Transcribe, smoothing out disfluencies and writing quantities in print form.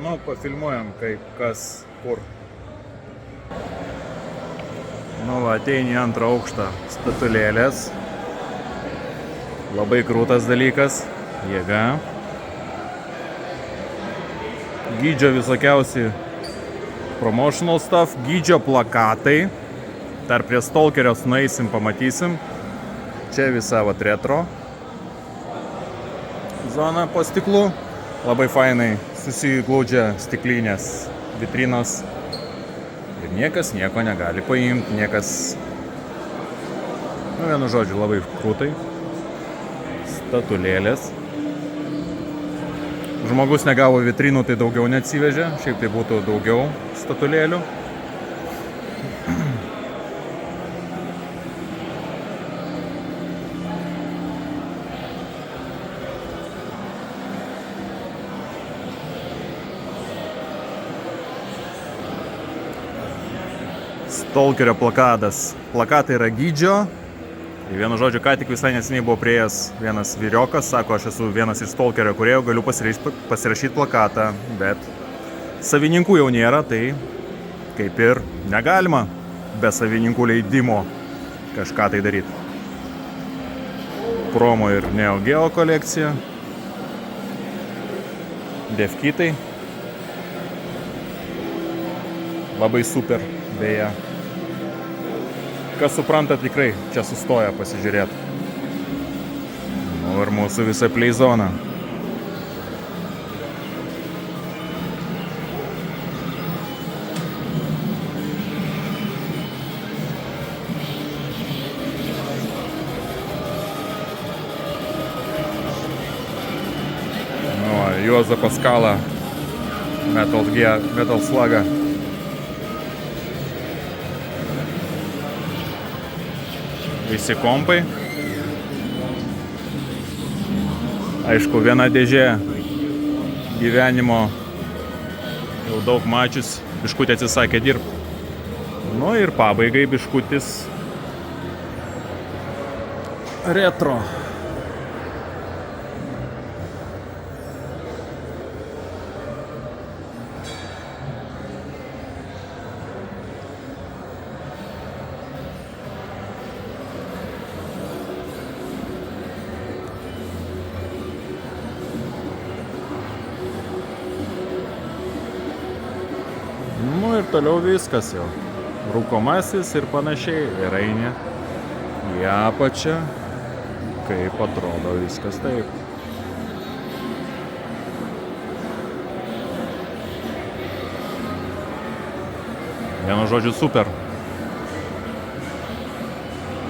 Nu, pafilmuojam, kaip kas kur. Nu, va, ateini į antrą aukštą, statulėlės. Labai krūtas dalykas, jėga. Gydžio visokiausi promotional stuff, Gydžio plakatai. Dar prie Stalkerio nueisim, pamatysim. Čia visa vat retro zona po stiklu. Labai fainai susiglaudžia stiklinės vitrinos. Ir niekas nieko negali paimti, niekas... Nu, vienu žodžiu, labai krūtai. Statulėlės. Žmogus negavo vitrinų, tai daugiau neatsivežė. Šiaip tai būtų daugiau statulėlių. Stalkerio plakatas. Plakatai yra Gydžio. Ir vienu žodžiu, ką tik visai neseniai buvo prieėjęs vienas vyriokas, sako, aš esu vienas iš Stalkerio kūrėjų, galiu pasirašyti plakatą, bet savininkų jau nėra, tai kaip ir negalima be savininkų leidimo kažką tai daryti. Promo ir Neo Geo kolekcija. Devkitai. Labai super, beje. Kas supranta, tikrai čia sustoja pasižiūrėti. Nu ir mūsų visa playzona. Nu, Juozo Paskalą Metal Slugą. Visi kompai. Aišku, viena dėžė gyvenimo jau daug mačius, biškutė atsisakė dirbti. Nu ir pabaigai biškutis retro. Nu ir toliau viskas jau. Rūkomasis ir panašiai. Ir eini į apačią, kaip atrodo viskas taip. Vienu žodžiu, super.